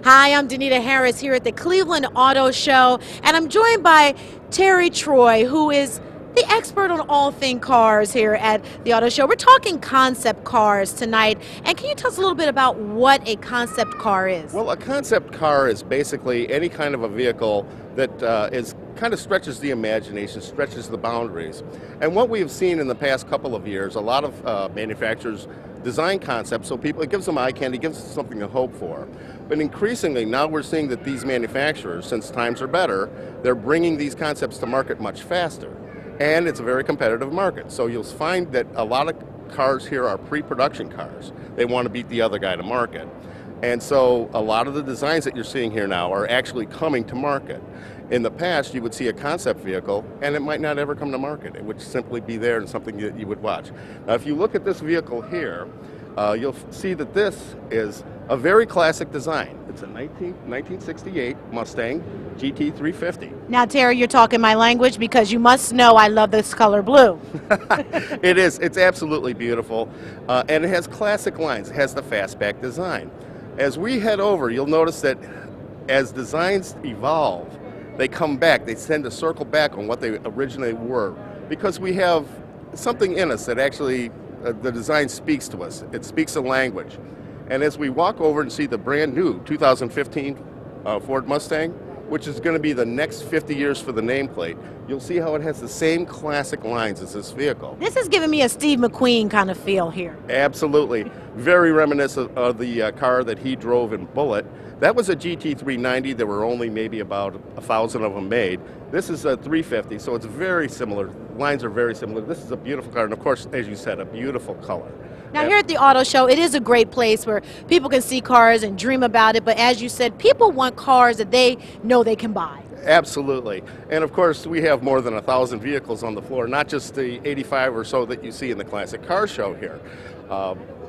Hi, I'm Danita Harris here at the Cleveland Auto Show, and I'm joined by Terry Troy, who is the expert on all things cars here at the Auto Show. We're talking concept cars tonight, and can you tell us a little bit about what a concept car is? Well, a concept car is basically any kind of a vehicle that is kind of stretches the imagination, stretches the boundaries. And what we have seen in the past couple of years, a lot of manufacturers design concepts so people, it gives them eye candy, gives them something to hope for. But increasingly, now we're seeing that these manufacturers, since times are better, they're bringing these concepts to market much faster. And it's a very competitive market. So you'll find that a lot of cars here are pre-production cars. They want to beat the other guy to market. And so a lot of the designs that you're seeing here now are actually coming to market. In the past, you would see a concept vehicle, and it might not ever come to market. It would simply be there and something that you would watch. Now, if you look at this vehicle here, you'll see that this is a very classic design. It's a 1968 Mustang GT350. Now, Terry, you're talking my language because you must know I love this color blue. It is. It's absolutely beautiful, and it has classic lines. It has the fastback design. As we head over, you'll notice that as designs evolve, they come back. They tend to circle back on what they originally were because we have something in us that actually the design speaks to us. It speaks a language. And as we walk over and see the brand new 2015 Ford Mustang, which is going to be the next 50 years for the nameplate, you'll see how it has the same classic lines as this vehicle. This is giving me a Steve McQueen kind of feel here. Absolutely. Very reminiscent of the car that he drove in Bullitt. That was a GT390. There were only maybe about 1,000 of them made. This is a 350, so it's very similar. Lines are very similar. This is a beautiful car, and of course, as you said, a beautiful color. Now, here at the Auto Show, it is a great place where people can see cars and dream about it, but as you said, people want cars that they know they can buy. Absolutely. And of course, we have more than 1,000 vehicles on the floor, not just the 85 or so that you see in the Classic Car Show here.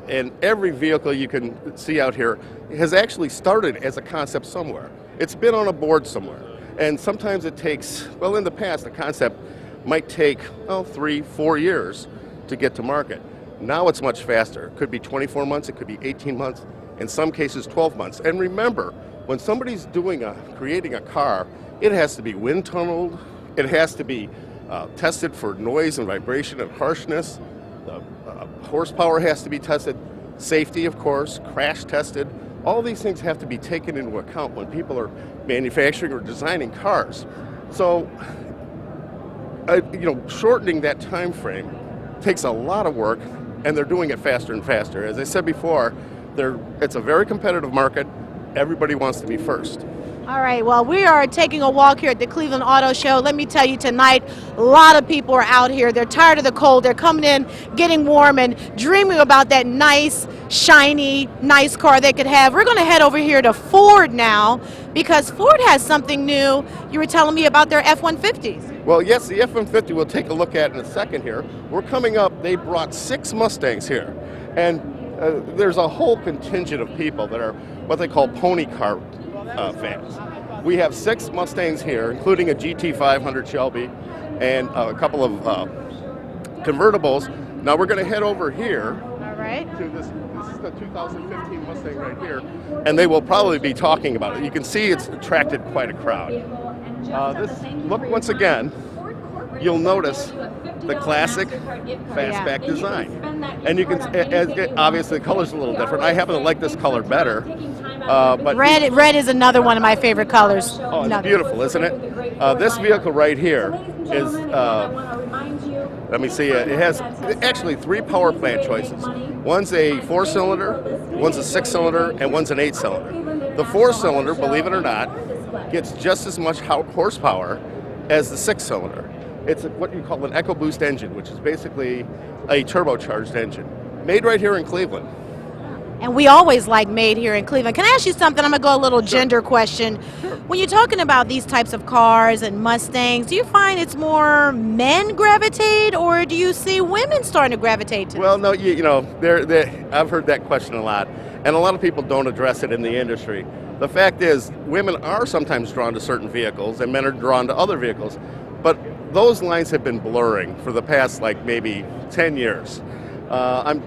And every vehicle you can see out here has actually started as a concept somewhere. It's been on a board somewhere. And sometimes it takes, well, in the past, a concept might take, 3-4 years to get to market. Now it's much faster. It could be 24 months, it could be 18 months, in some cases 12 months. And remember, when somebody's creating a car, it has to be wind tunneled, it has to be tested for noise and vibration and harshness, the horsepower has to be tested, safety of course, crash tested. All these things have to be taken into account when people are manufacturing or designing cars. So, shortening that time frame takes a lot of work, and they're doing it faster and faster. As I said before, it's a very competitive market. Everybody wants to be first. All right, well, we are taking a walk here at the Cleveland Auto Show. Let me tell you tonight, a lot of people are out here. They're tired of the cold. They're coming in, getting warm, and dreaming about that nice, shiny, nice car they could have. We're going to head over here to Ford now because Ford has something new. You were telling me about their F-150s. Well, yes, the F-150 we'll take a look at in a second here. We're coming up, they brought 6 Mustangs here. And there's a whole contingent of people that are what they call pony car fans. We have 6 Mustangs here, including a GT500 Shelby and a couple of convertibles. Now we're going to head over here. All right. To this is the 2015 Mustang right here, and they will probably be talking about it. You can see it's attracted quite a crowd. Look once again, you'll notice the classic fastback design. And you can, obviously the color's a little different. I happen to like this color better. But red is another one of my favorite colors. Oh, it's beautiful, isn't it? This vehicle right here is, let me see, it has actually 3 power plant choices. One's a 4-cylinder, one's a 6-cylinder, and one's an 8-cylinder. The 4-cylinder, believe it or not, gets just as much horsepower as the 6-cylinder. It's what you call an EcoBoost engine, which is basically a turbocharged engine, made right here in Cleveland. And we always like made here in Cleveland. Can I ask you something? I'm going to go a little gender question. Sure. When you're talking about these types of cars and Mustangs, do you find it's more men gravitate, or do you see women starting to gravitate to Well, no, I've heard that question a lot, and a lot of people don't address it in the industry. The fact is, women are sometimes drawn to certain vehicles, and men are drawn to other vehicles, but those lines have been blurring for the past, maybe 10 years.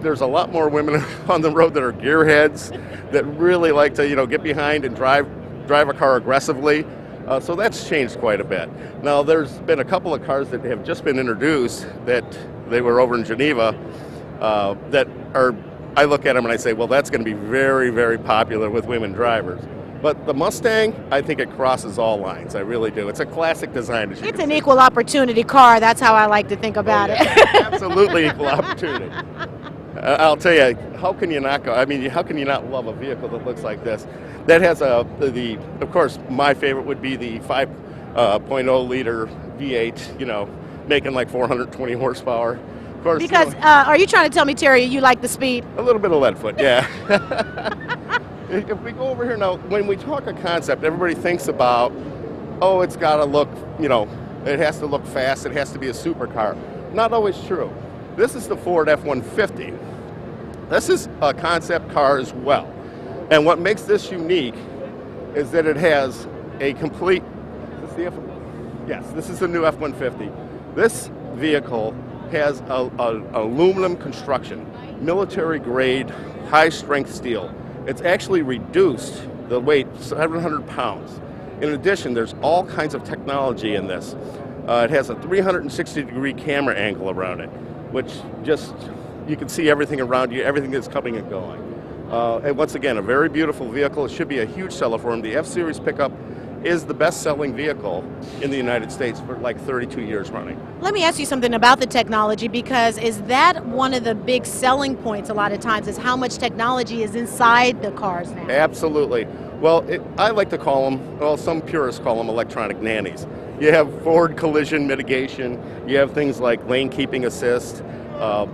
There's a lot more women on the road that are gearheads that really like to, get behind and drive a car aggressively. So that's changed quite a bit. Now, there's been a couple of cars that have just been introduced that they were over in Geneva that are, I look at them and I say, well, that's going to be very, very popular with women drivers. But the Mustang, I think it crosses all lines. I really do. It's a classic design. It's an equal opportunity car. That's how I like to think about it. Absolutely equal opportunity. I'll tell you, how can you not go? I mean, how can you not love a vehicle that looks like this? That has of course, my favorite would be the 5.0 liter V8, making like 420 horsepower. Of course, because are you trying to tell me, Terry, you like the speed? A little bit of lead foot, yeah. If we go over here now, when we talk a concept, everybody thinks about, oh, it's got to look, it has to look fast, it has to be a supercar. Not always true. This is the Ford F-150. This is a concept car as well. And what makes this unique is that it has a complete, yes, this is the new F-150. This vehicle has a aluminum construction, military grade, high strength steel. It's actually reduced the weight 700 pounds. In addition, there's all kinds of technology in this. It has a 360-degree camera angle around it, which just, you can see everything around you, everything that's coming and going. And once again, a very beautiful vehicle. It should be a huge seller for them. The F-Series pickup is the best-selling vehicle in the United States for like 32 years running. Let me ask you something about the technology, because is that one of the big selling points a lot of times, is how much technology is inside the cars now? Absolutely. Well, I like to call them, well, some purists call them electronic nannies. You have forward collision mitigation, you have things like lane keeping assist.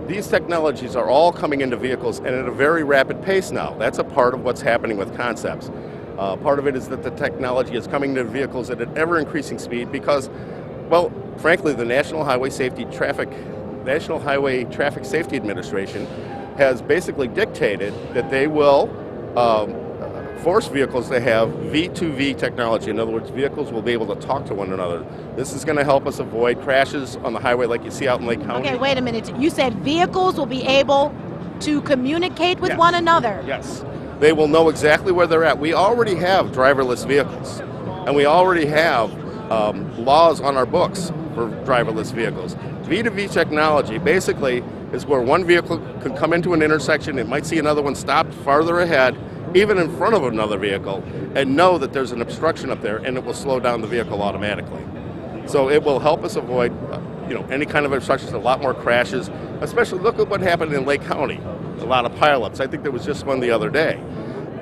These technologies are all coming into vehicles and at a very rapid pace now. That's a part of what's happening with concepts. Part of it is that the technology is coming to vehicles at an ever-increasing speed because, well, frankly, the National Highway Traffic Safety Administration has basically dictated that they will force vehicles to have V2V technology. In other words, vehicles will be able to talk to one another. This is going to help us avoid crashes on the highway like you see out in Lake County. Okay, wait a minute. You said vehicles will be able to communicate with one another? Yes. They will know exactly where they're at. We already have driverless vehicles, and we already have laws on our books for driverless vehicles. V2V technology basically is where one vehicle can come into an intersection, it might see another one stopped farther ahead, even in front of another vehicle, and know that there's an obstruction up there, and it will slow down the vehicle automatically. So it will help us avoid any kind of obstructions, a lot more crashes, especially look at what happened in Lake County. A lot of pileups. I think there was just one the other day.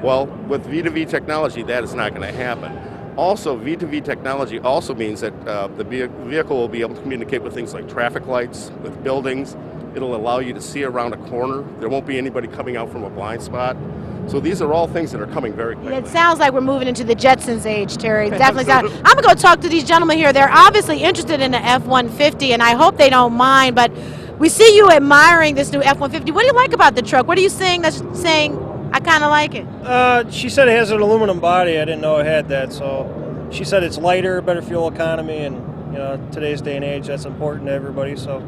Well, with V2V technology, that is not going to happen. Also, V2V technology also means that the vehicle will be able to communicate with things like traffic lights, with buildings. It'll allow you to see around a corner. There won't be anybody coming out from a blind spot. So these are all things that are coming very quickly. It sounds like we're moving into the Jetsons age, Terry. Definitely sounds. I'm going to go talk to these gentlemen here. They're obviously interested in the F-150, and I hope they don't mind, but we see you admiring this new F-150. What do you like about the truck? What are you saying that's saying, I kind of like it? She said it has an aluminum body. I didn't know it had that. So she said it's lighter, better fuel economy, and today's day and age, that's important to everybody. So.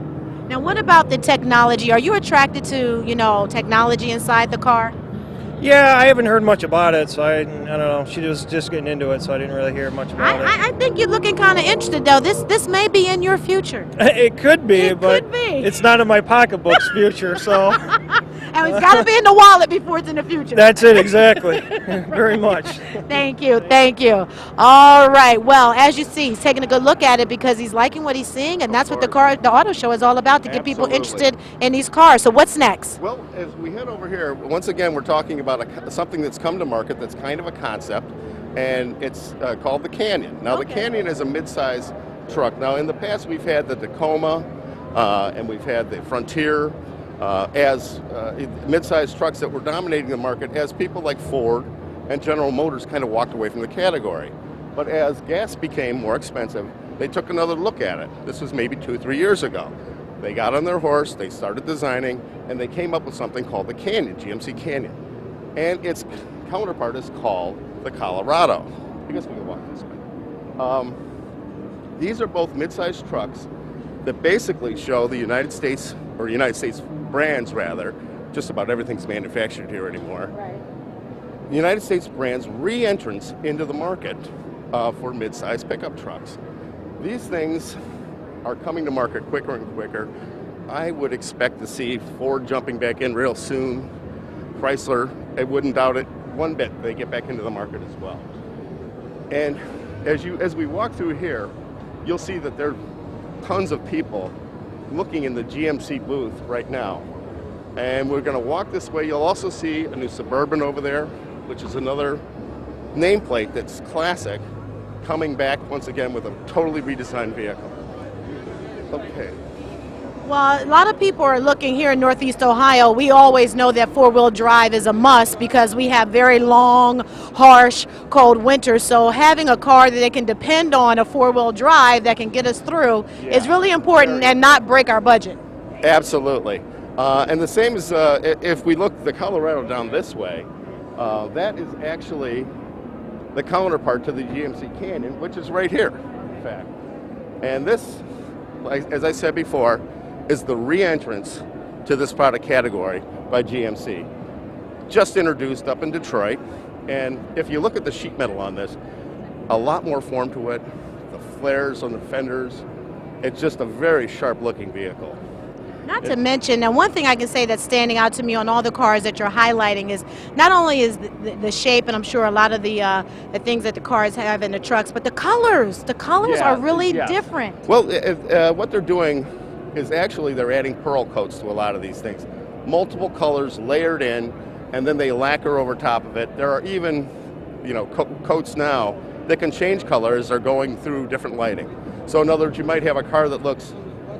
Now, what about the technology? Are you attracted to, technology inside the car? Yeah, I haven't heard much about it, so I don't know. She was just getting into it, so I didn't really hear much about it. I think you're looking kind of interested, though. This may be in your future. It could be, but could be. It's not in my pocketbook's future, so. And it's got to be in the wallet before it's in the future. That's it, exactly. Very much. Thank you. All right. Well, as you see, he's taking a good look at it because he's liking what he's seeing, and that's what the auto show is all about, to get people interested in these cars. So what's next? Well, as we head over here, once again, we're talking about something that's come to market that's kind of a concept, and it's called the Canyon. Now, the Canyon is a mid-size truck. Now, in the past, we've had the Tacoma, and we've had the Frontier, as mid-sized trucks that were dominating the market as people like Ford and General Motors kind of walked away from the category. But as gas became more expensive, they took another look at it. This was maybe 2-3 years ago. They got on their horse, they started designing, and they came up with something called the Canyon, GMC Canyon. And its counterpart is called the Colorado. I guess we can walk this way. These are both mid-sized trucks that basically show the United States brands rather, just about everything's manufactured here anymore. Right. United States brands re-entrance into the market for mid-size pickup trucks. These things are coming to market quicker and quicker. I would expect to see Ford jumping back in real soon. Chrysler, I wouldn't doubt it one bit, they get back into the market as well. And as we walk through here, you'll see that there are tons of people looking in the GMC booth right now. And we're going to walk this way. You'll also see a new Suburban over there, which is another nameplate that's classic, coming back once again with a totally redesigned vehicle. Okay. Well, a lot of people are looking here in Northeast Ohio. We always know that four-wheel drive is a must because we have very long, harsh, cold winters. So having a car that they can depend on, a four-wheel drive that can get us through, is really important and not break our budget. Absolutely. And the same as if we look the Colorado down this way, that is actually the counterpart to the GMC Canyon, which is right here, in fact. And this, as I said before, is the re-entrance to this product category by GMC. Just introduced up in Detroit, and if you look at the sheet metal on this, a lot more form to it, the flares on the fenders, it's just a very sharp looking vehicle. Not to mention, and one thing I can say that's standing out to me on all the cars that you're highlighting is not only is the shape, and I'm sure a lot of the things that the cars have in the trucks, but the colors. The colors are really different. Well, what they're doing is actually they're adding pearl coats to a lot of these things. Multiple colors layered in, and then they lacquer over top of it. There are even, coats now that can change colors or going through different lighting. So in other words, you might have a car that looks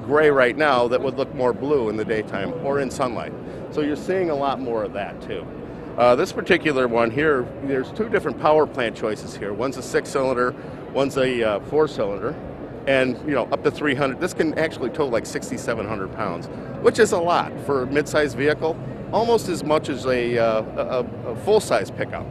gray right now that would look more blue in the daytime or in sunlight. So you're seeing a lot more of that too. This particular one here, there's two different power plant choices here. One's a 6-cylinder, one's a 4-cylinder. And up to 300. This can actually tow like 6,700 pounds, which is a lot for a mid-size vehicle, almost as much as a full-size pickup,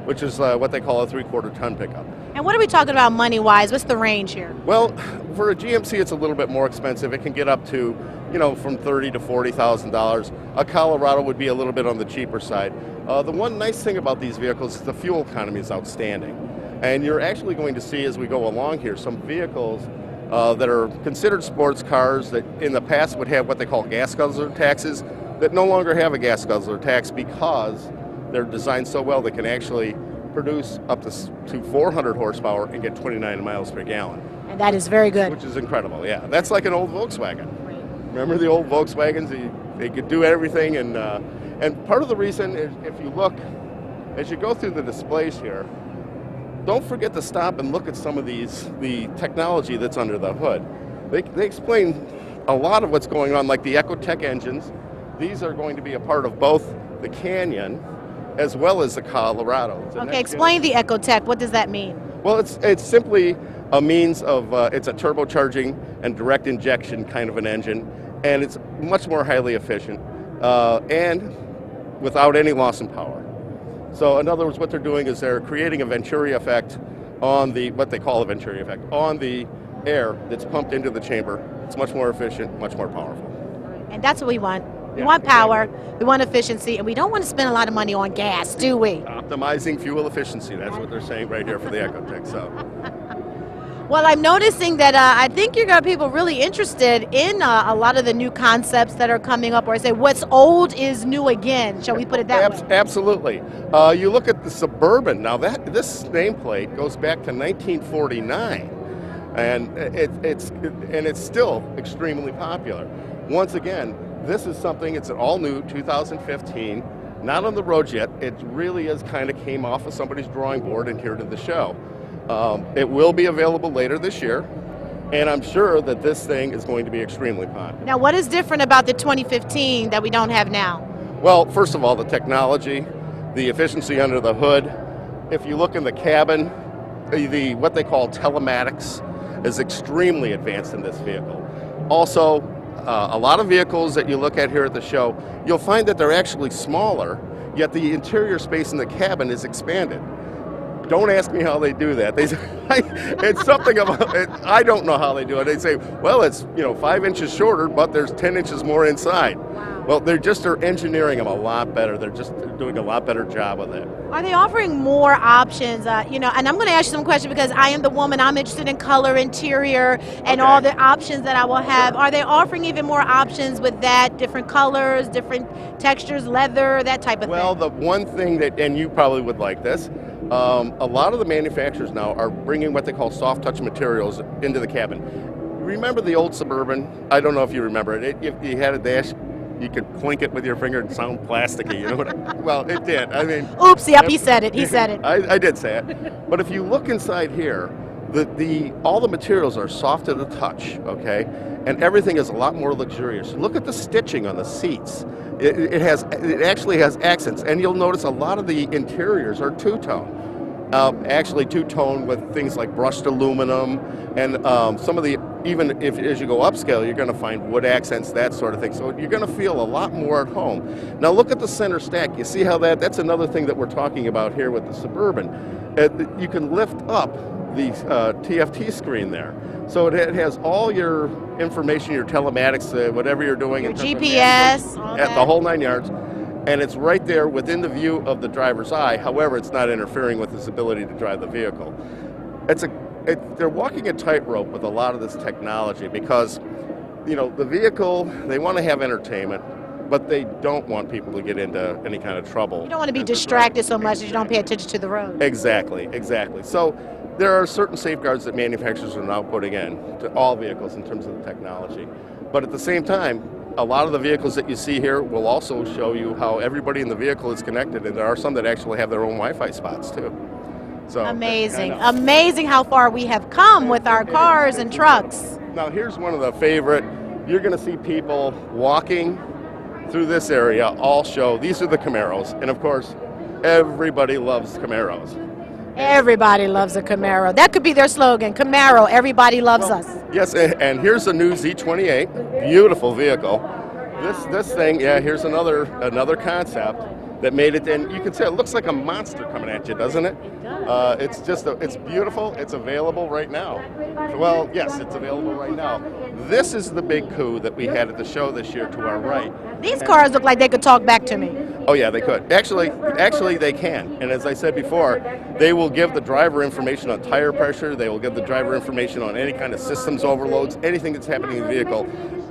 which is what they call a 3/4 ton pickup. And what are we talking about money-wise? What's the range here? Well, for a GMC, it's a little bit more expensive. It can get up to, from $30,000 to $40,000. A Colorado would be a little bit on the cheaper side. The one nice thing about these vehicles is the fuel economy is outstanding. And you're actually going to see as we go along here some vehicles that are considered sports cars that in the past would have what they call gas guzzler taxes that no longer have a gas guzzler tax because they're designed so well they can actually produce up to 400 horsepower and get 29 miles per gallon. And that is very good. Which is incredible, yeah. That's like an old Volkswagen. Remember the old Volkswagens? They could do everything, and part of the reason is if you look, as you go through the displays here, don't forget to stop and look at some of the technology that's under the hood. They explain a lot of what's going on, like the Ecotech engines. These are going to be a part of both the Canyon as well as the Colorado. Okay, explain the Ecotech. What does that mean? Well, it's simply a means of, it's a turbocharging and direct injection kind of an engine, and it's much more highly efficient and without any loss in power. So in other words, what they're doing is they're creating a Venturi effect on what they call a Venturi effect, on the air that's pumped into the chamber. It's much more efficient, much more powerful. And that's what we want. We want power, we want efficiency, and we don't want to spend a lot of money on gas, do we? Optimizing fuel efficiency, that's what they're saying right here for the Ecotech. So. Well, I'm noticing that I think you got people really interested in a lot of the new concepts that are coming up, or I say what's old is new again. Shall we put it that way? Absolutely. You look at the Suburban. Now, this nameplate goes back to 1949, and it's still extremely popular. Once again, this is something, it's an all-new 2015, not on the road yet. It really is kind of came off of somebody's drawing board and here to the show. It will be available later this year, and I'm sure that this thing is going to be extremely popular. Now, what is different about the 2015 that we don't have now? Well, first of all, the technology, the efficiency under the hood. If you look in the cabin, what they call telematics is extremely advanced in this vehicle. Also, a lot of vehicles that you look at here at the show, you'll find that they're actually smaller, yet the interior space in the cabin is expanded. Don't ask me how they do that. It's something about it. I don't know how they do it. They say, well, it's 5 inches shorter, but there's 10 inches more inside. Wow. Well, they're engineering them a lot better. They're doing a lot better job of that. Are they offering more options? And I'm going to ask you some questions because I am the woman. I'm interested in color, interior, and all the options that I will have. Are they offering even more options with that? Different colors, different textures, leather, that type of thing? Well, the one thing that, and you probably would like this, a lot of the manufacturers now are bringing what they call soft touch materials into the cabin. Remember the old Suburban? I don't know if you remember it. If you had a dash, you could clink it with your finger and sound plasticky. You know what? Well, it did. I mean, oops! Yep, he said it. He said it. I did say it. But if you look inside here, all the materials are soft to the touch. Okay, and everything is a lot more luxurious. Look at the stitching on the seats. It actually has accents, and you'll notice a lot of the interiors are two-tone. Actually two-tone with things like brushed aluminum and some of the, even if as you go upscale, you're going to find wood accents, that sort of thing. So you're going to feel a lot more at home. Now look at the center stack. You see how that's another thing that we're talking about here with the Suburban. You can lift up the TFT screen there. So it has all your information, your telematics, whatever you're doing. Your GPS. At the whole 9 yards. And it's right there within the view of the driver's eye. However, it's not interfering with his ability to drive the vehicle. They're walking a tightrope with a lot of this technology because, the vehicle, they want to have entertainment, but they don't want people to get into any kind of trouble. You don't want to be distracted so much that you don't pay attention to the road. Exactly. So there are certain safeguards that manufacturers are now putting in to all vehicles in terms of the technology. But at the same time, a lot of the vehicles that you see here will also show you how everybody in the vehicle is connected, and there are some that actually have their own Wi-Fi spots too. So amazing how far we have come with our cars and trucks. Now here's one of the favorite. You're going to see people walking through this area. These are the Camaros, and of course, everybody loves Camaros. Everybody loves a Camaro. That could be their slogan, Camaro, everybody loves us. Yes, and here's a new Z28, beautiful vehicle. This thing, here's another concept that made it, and you can see it looks like a monster coming at you, doesn't it? It does. It's beautiful. It's available right now. Well, yes, it's available right now. This is the big coup that we had at the show this year to our right. These cars look like they could talk back to me. Oh yeah, they could. Actually they can. And as I said before, they will give the driver information on tire pressure. They will give the driver information on any kind of systems overloads, anything that's happening in the vehicle.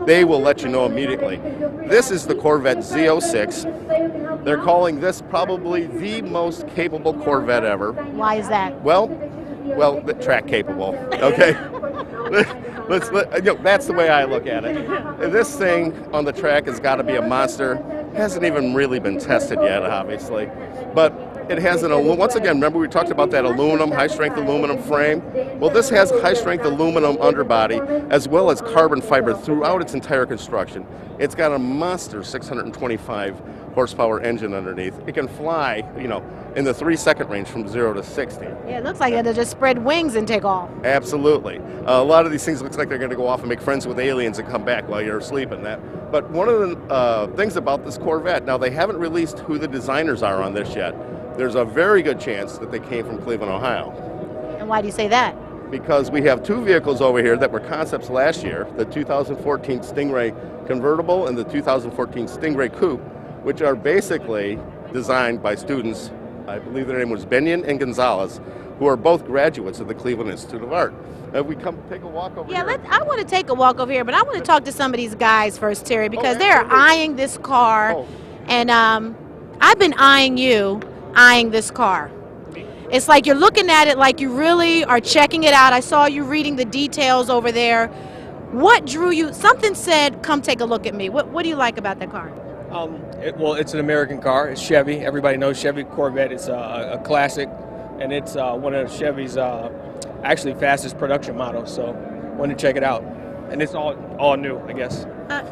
They will let you know immediately. This is the Corvette Z06. They're calling this probably the most capable Corvette ever. Why is that? Well, the track capable. Okay. That's the way I look at it. This thing on the track has got to be a monster. Hasn't even really been tested yet, obviously. But it has once again, remember we talked about that high-strength aluminum frame? Well, this has high-strength aluminum underbody as well as carbon fiber throughout its entire construction. It's got a monster 625 horsepower engine underneath. It can fly, in the 3-second range from 0 to 60. Yeah, it looks like it'll just spread wings and take off. Absolutely. A lot of these things looks like they're going to go off and make friends with aliens and come back while you're asleep and that. But one of the things about this Corvette, now they haven't released who the designers are on this yet. There's a very good chance that they came from Cleveland, Ohio. And why do you say that? Because we have two vehicles over here that were concepts last year, the 2014 Stingray Convertible and the 2014 Stingray Coupe, which are basically designed by students, I believe their name was Benyon and Gonzalez, who are both graduates of the Cleveland Institute of Art. We come take a walk over here. Yeah, I want to take a walk over here, but I want to talk to some of these guys first, Terry, because they're eyeing this car, and I've been eyeing this car. It's like you're looking at it like you really are checking it out. I saw you reading the details over there. What drew you? Something said, come take a look at me. What do you like about that car? It's an American car. It's Chevy. Everybody knows Chevy Corvette. It's a classic, and it's one of Chevy's actually fastest production models. So, wanted to check it out. And it's all new, I guess.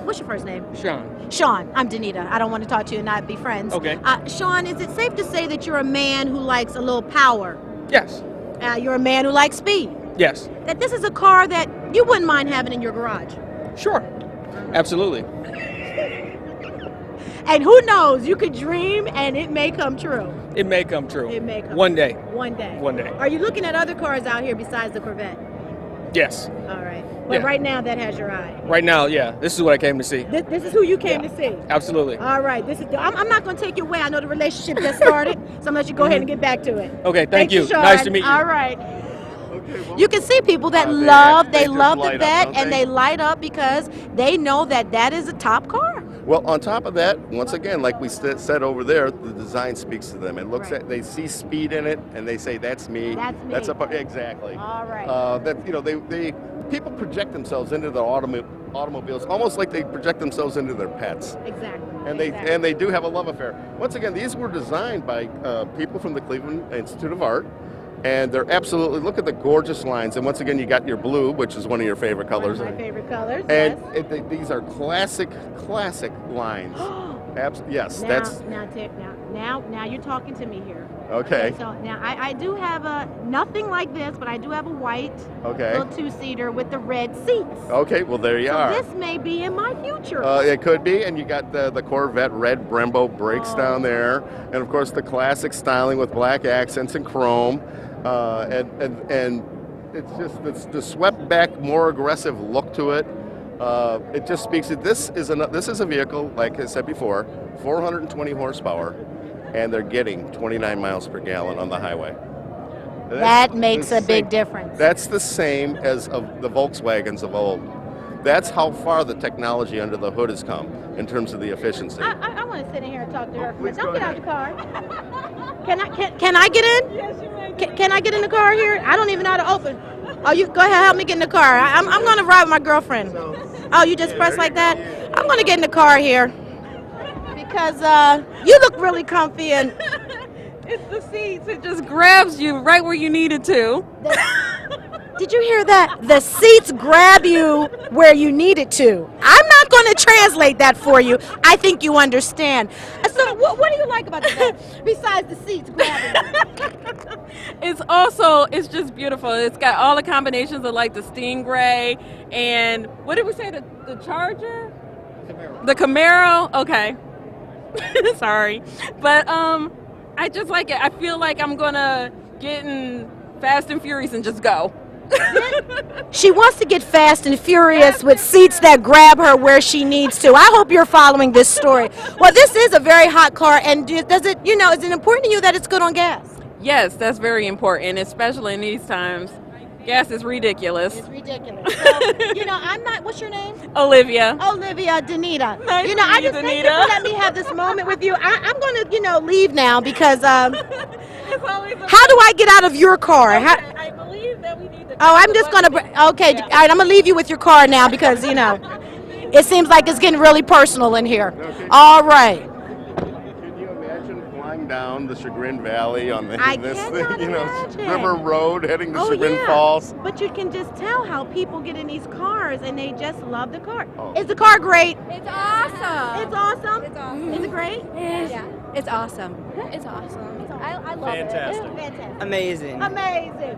What's your first name? Sean. Sean. I'm Danita. I don't want to talk to you and not be friends. Okay. Sean, is it safe to say that you're a man who likes a little power? Yes. You're a man who likes speed? Yes. That this is a car that you wouldn't mind having in your garage? Sure. Absolutely. And who knows, you could dream and it may come true. It may come true. It may come One day. One day. One day. Are you looking at other cars out here besides the Corvette? Yes. All right. But Yeah. right now that has your eye. Right now, yeah. This is what I came to see. This is who you came to see. Absolutely. All right. I'm not going to take you away. I know the relationship just started, so I'm going to let you go ahead and get back to it. Okay, thank you. Sean. Nice to meet you. All right. Okay, well, You can see people that They love just the light up, vet, don't and they? they light up because they know that that is a top car. Well, on top of that, once again, like we said over there, the design speaks to them. It looks Right. at, they see speed in it, and they say, "That's me." That's me. That's exactly. All right. That they people project themselves into their automobiles, almost like they project themselves into their pets, Exactly. and they do have a love affair. Once again, these were designed by people from the Cleveland Institute of Art. And they're absolutely, look at the gorgeous lines. And once again, you got your blue, which is one of your favorite colors. One of my favorite colors. And yes. these are classic lines. Yes, Now, that's now you're talking to me here. okay. So now I do have nothing like this, but I do have a white Okay. little two-seater with the red seats. Okay, well there you So are. this may be in my future. It could be, and you got the Corvette red Brembo brakes Oh. down there, and of course the classic styling with black accents and chrome, and it's just the swept back, more aggressive look to it. It just speaks to this is a vehicle, like I said before, 420 horsepower, and they're getting 29 miles per gallon on the highway. That makes the a big same- difference. That's the same as of the Volkswagens of old. That's how far the technology under the hood has come in terms of the efficiency. I want to sit in here and talk to her. please Don't go get out ahead. the car. Can I get in? Yes, you may. Can I get in the car here? I don't even know how to open. Oh, you go ahead, help me get in the car. I'm going to ride with my girlfriend. Oh, you just press like that? I'm going to get in the car here because you look really comfy and It's the seats. It just grabs you right where you need it to. did you hear that? The seats grab you where you need it to. I'm not going to translate that for you. I think you understand. So what do you like about that besides the seats grabbing you? It's just beautiful. It's got all the combinations of like the Stingray and what did we say, the Charger? The Camaro. Okay. Sorry. But I just like it. I feel like I'm gonna get in Fast and Furious and just go. She wants to get fast and furious with seats that grab her where she needs to. I hope you're following this story. Well, this is a very hot car, and is it important to you that it's good on gas? Yes, that's very important, especially in these times. Gas is ridiculous. It's ridiculous. So, I'm not, what's your name? Olivia. Olivia Danita. Nice to I meet you, just thank you Danita. for letting me have this moment with you. I'm going to, leave now because It's always a how do I get out of your car? How, I believe that we need to. oh, I'm just going to, okay, all right, I'm going to leave you with your car now because, it seems like it's getting really personal in here. Okay. All right. Can you imagine flying down the Chagrin Valley on I this cannot imagine. River Road heading to Oh, Chagrin yeah. Falls? But you can just tell how people get in these cars and they just love the car. Oh. Is the car great? It's awesome. It's awesome. It's awesome. Is it great? Yeah, it's awesome. It's awesome. I love Fantastic. it. Fantastic. Amazing. Amazing.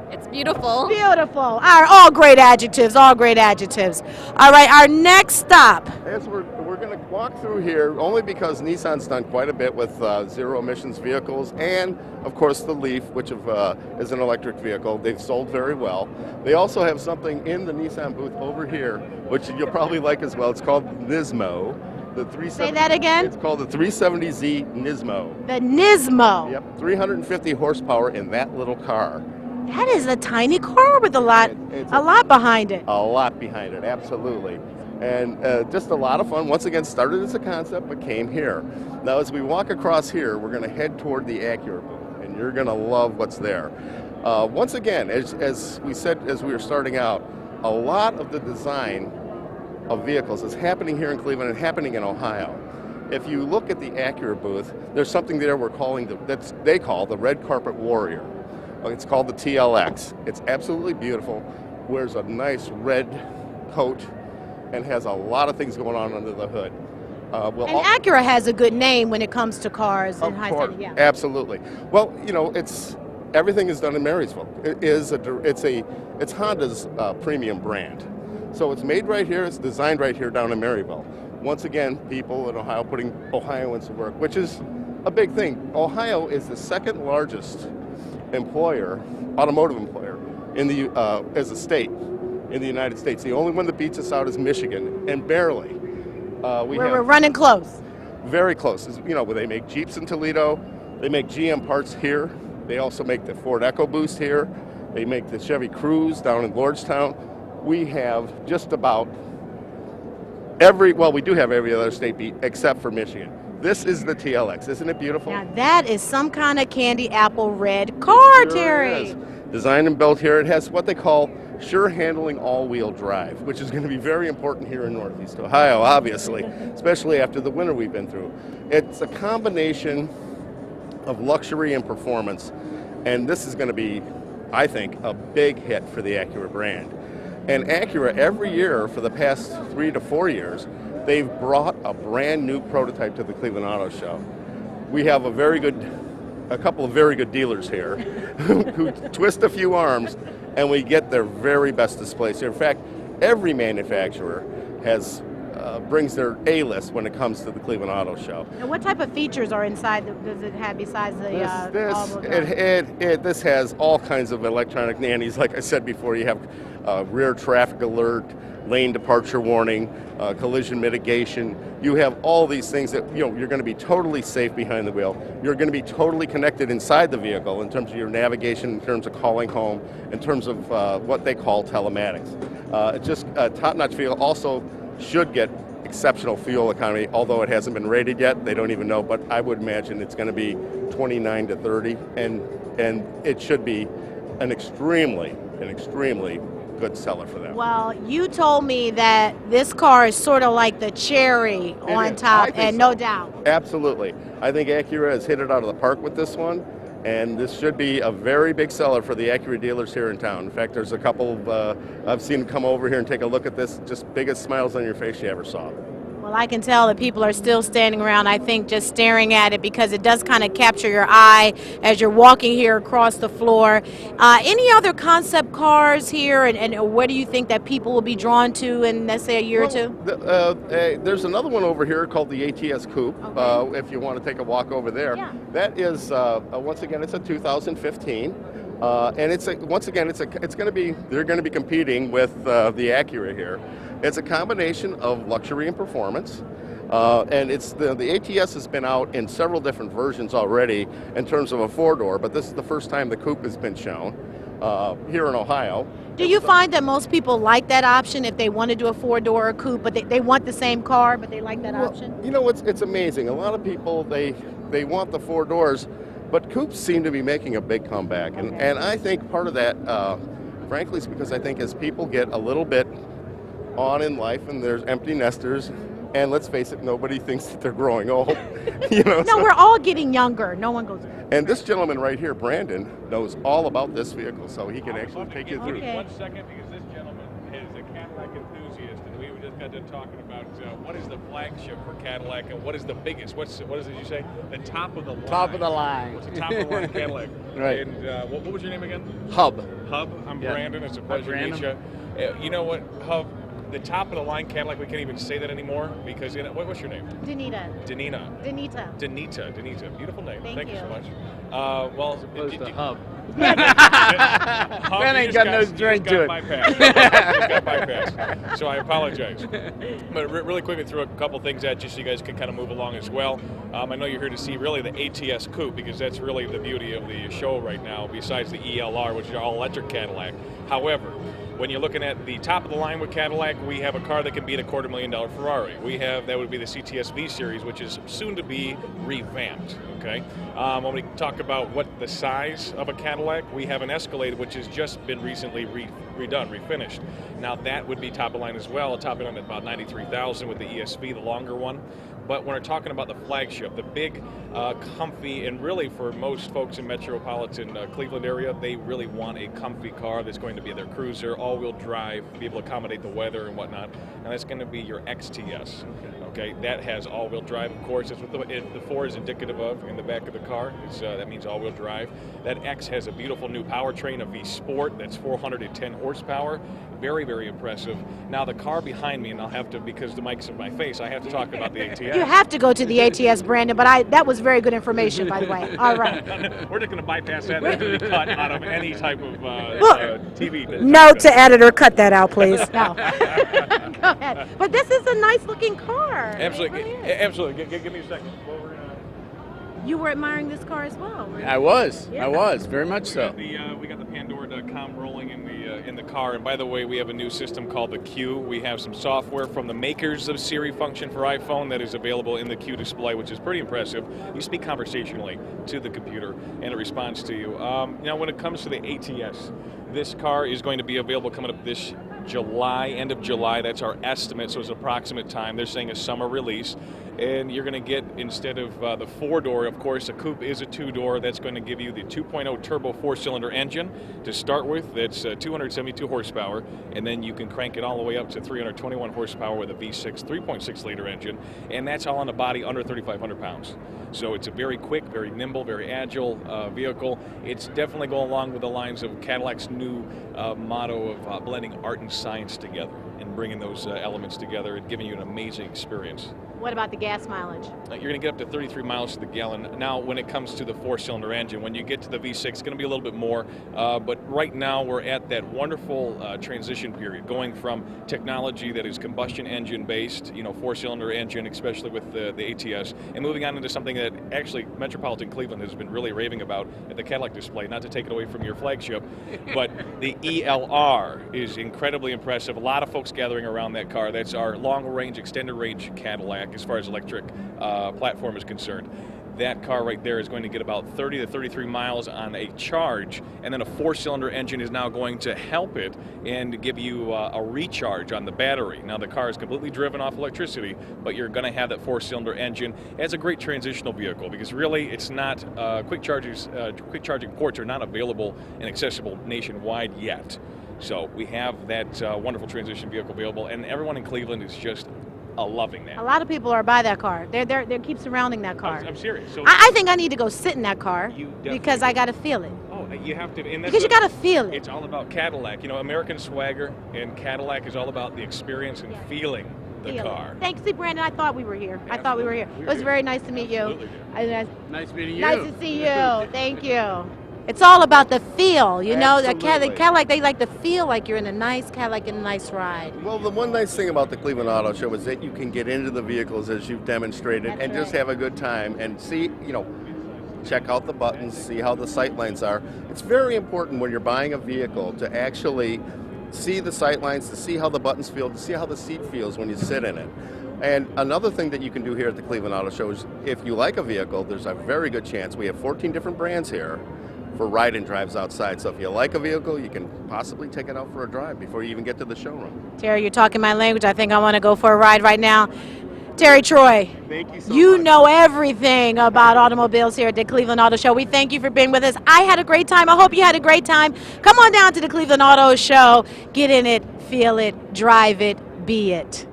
It's beautiful. Beautiful. All great adjectives. All great adjectives. All right, our next stop. As we're going to walk through here, only because Nissan's done quite a bit with zero emissions vehicles, and of course the Leaf, which is an electric vehicle. They've sold very well. They also have something in the Nissan booth over here, which you'll probably like as well. It's called Nismo. The 370, Say that again? It's called the 370Z Nismo. The Nismo. Yep, 350 horsepower in that little car. That is a tiny car with a lot behind it. A lot behind it, absolutely. And just a lot of fun. Once again, started as a concept, but came here. Now, as we walk across here, we're going to head toward the Acura booth, and you're going to love what's there. Once again, as we said as we were starting out, a lot of the design of vehicles is happening here in Cleveland and happening in Ohio. If you look at the Acura booth, there's something there we're calling they call the Red Carpet Warrior. It's called the TLX. It's absolutely beautiful. Wears a nice red coat and has a lot of things going on under the hood. And Acura has a good name when it comes to cars and Of high course, speed. Yeah. absolutely. Well, everything is done in Marysville. It's Honda's premium brand. So it's made right here. It's designed right here down in Maryville. Once again, people in Ohio putting Ohioans to work, which is a big thing. Ohio is the second largest automotive employer in the as a state in the United States. The only one that beats us out is Michigan, and barely. We're running close. Very close. You know, where they make Jeeps in Toledo, they make GM parts here. They also make the Ford EcoBoost here. They make the Chevy Cruze down in Lordstown. We have just about we do have every other state beat except for Michigan. This is the TLX. Isn't it beautiful? Now that is some kind of candy apple red car, Sure Terry. is. Designed and built here. It has what they call sure handling all-wheel drive, which is going to be very important here in Northeast Ohio, obviously, especially after the winter we've been through. It's a combination of luxury and performance, and this is going to be, I think, a big hit for the Acura brand. And Acura, every year for the past 3 to 4 years, they've brought a brand new prototype to the Cleveland Auto Show. We have a couple of very good dealers here who twist a few arms, and we get their very best displays here. In fact, every manufacturer brings their A-list when it comes to the Cleveland Auto Show. And what type of features are inside? Does it have besides the This has all kinds of electronic nannies. Like I said before, you have rear traffic alert, lane departure warning, collision mitigation. You have all these things that you're going to be totally safe behind the wheel. You're going to be totally connected inside the vehicle in terms of your navigation, in terms of calling home, in terms of what they call telematics. It's just a top-notch vehicle. Also should get exceptional fuel economy, although it hasn't been rated yet. They don't even know, but I would imagine it's going to be 29 to 30, and it should be an extremely good seller for them. Well, you told me that this car is sort of like the cherry on top, and no doubt. Absolutely. I think Acura has hit it out of the park with this one, and this should be a very big seller for the Acura dealers here in town. In fact, there's a couple I've seen come over here and take a look at this, just biggest smiles on your face you ever saw. Well, I can tell that people are still standing around, I think, just staring at it because it does kind of capture your eye as you're walking here across the floor. Any other concept cars here, and where do you think that people will be drawn to in, let's say, a year or two? There's another one over here called the ATS Coupe, Okay. if you want to take a walk over there. Yeah. That is, once again, it's a 2015. And it's going to be, they're going to be competing with the Acura here. It's a combination of luxury and performance. And it's the ATS has been out in several different versions already in terms of a four-door, but this is the first time the coupe has been shown here in Ohio. Do you find that most people like that option if they want to do a four-door or coupe, but they want the same car, but they like that option? You know, it's amazing. A lot of people, they want the four doors, but coupes seem to be making a big comeback. And I think part of that, frankly, is because I think as people get a little bit on in life and there's empty nesters, and let's face it, nobody thinks that they're growing old. No, we're all getting younger. No one goes. And this gentleman right here, Brandon, knows all about this vehicle, so he can actually take you through. Okay. 1 second, because this gentleman is a Cadillac enthusiast, and we just got done talking about what is the flagship for Cadillac and what is the biggest. What is it you say? The top of the line. Top of the line. What's the top of the line Cadillac? Right. And what was your name again? Hub. Hub. I'm Yeah. Brandon. It's a pleasure to meet you. You know what, Hub? The top of the line Cadillac, we can't even say that anymore because what's your name? Danita. Danita. Beautiful name. Thank you you. so much. Opposed to Hub. Hub, Man you ain't just got no drink you just to it. got bypassed. You just got bypassed. So I apologize. But really quickly throw a couple things at you so you guys can kind of move along as well. I know you're here to see really the ATS Coupe because that's really the beauty of the show right now, besides the ELR, which is our all-electric Cadillac. However, when you're looking at the top of the line with Cadillac, we have a car that can beat a $250,000 Ferrari. That would be the CTS V Series, which is soon to be revamped. Okay. When we talk about what the size of a Cadillac, we have an Escalade which has just been recently redone, refinished. Now that would be top of line as well, top of line at about $93,000 with the ESV, the longer one. But when we're talking about the flagship, the big, comfy, and really for most folks in metropolitan Cleveland area, they really want a comfy car that's going to be their cruiser, all-wheel drive, be able to accommodate the weather and whatnot. And that's going to be your XTS. Okay, that has all-wheel drive, of course. That's what the 4 is indicative of in the back of the car. That means all-wheel drive. That X has a beautiful new powertrain, a V Sport, that's 410 horsepower. Very, very impressive. Now the car behind me, and I'll have to, because the mic's in my face, I have to talk about the ATS. You have to go to the ATS, Brandon, but that was very good information, by the way. All right. We're just going to bypass that. That's going to be cut out of any type of TV. Note to editor, cut that out, please. No. Go ahead. But this is a nice looking car. Absolutely. It really is. Absolutely. Give me a second. You were admiring this car as well, right? I was. Yeah. I was very much so. We got the Pandora.com rolling in the car, and by the way, we have a new system called the Q. We have some software from the makers of Siri function for iPhone that is available in the Q display, which is pretty impressive. You speak conversationally to the computer, and it responds to you. Now, when it comes to the ATS, this car is going to be available coming up this July, end of July. That's our estimate, so it's an approximate time. They're saying a summer release. And you're going to get, instead of the 4-door, of course, a coupe is a 2-door. That's going to give you the 2.0 turbo 4-cylinder engine to start with. That's 272 horsepower. And then you can crank it all the way up to 321 horsepower with a V6 3.6-liter engine. And that's all on a body under 3,500 pounds. So it's a very quick, very nimble, very agile vehicle. It's definitely going along with the lines of Cadillac's new motto of blending art and science together and bringing those elements together and giving you an amazing experience. What about the gas mileage? You're going to get up to 33 miles to the gallon. Now, when it comes to the 4-cylinder engine, when you get to the V6, it's going to be a little bit more. But right now, we're at that wonderful transition period, going from technology that is combustion engine based, 4-cylinder engine, especially with the ATS, and moving on into something that actually Metropolitan Cleveland has been really raving about at the Cadillac display. Not to take it away from your flagship, but the ELR is incredibly impressive. A lot of folks gathering around that car. That's our long-range, extended-range Cadillac as far as electric platform is concerned. That car right there is going to get about 30 to 33 miles on a charge, and then a 4-cylinder engine is now going to help it and give you a recharge on the battery. Now the car is completely driven off electricity, but you're going to have that 4-cylinder engine as a great transitional vehicle, because really it's not quick charging ports are not available and accessible nationwide yet. So we have that wonderful transition vehicle available, and everyone in Cleveland is just loving that. A lot of people are by that car. They keep surrounding that car. I'm serious. So I think I need to go sit in that car You definitely because I got to feel it. Oh, you have to. And that's Because you got to feel it. It's all about Cadillac. American swagger, and Cadillac is all about the experience and feeling the Feel it. car. Thanks. See, Brandon, I thought we were here. I thought we were here. We It were was here. very nice to meet you. Absolutely. Nice meeting you. Nice to see you. Thank you. It's all about the feel, the Absolutely. Cadillac, they like to feel like you're in a nice Cadillac in a nice ride. Well, the one nice thing about the Cleveland Auto Show is that you can get into the vehicles as you've demonstrated That's and just right. have a good time and see, check out the buttons, see how the sight lines are. It's very important when you're buying a vehicle to actually see the sight lines, to see how the buttons feel, to see how the seat feels when you sit in it. And another thing that you can do here at the Cleveland Auto Show is if you like a vehicle, there's a very good chance we have 14 different brands here for ride and drives outside. So if you like a vehicle, you can possibly take it out for a drive before you even get to the showroom. Terry, you're talking my language. I think I want to go for a ride right now. Terry Troy, Thank you so you much. know everything about automobiles here at the Cleveland Auto Show. We thank you for being with us. I had a great time. I hope you had a great time. Come on down to the Cleveland Auto Show. Get in it, feel it, drive it, be it.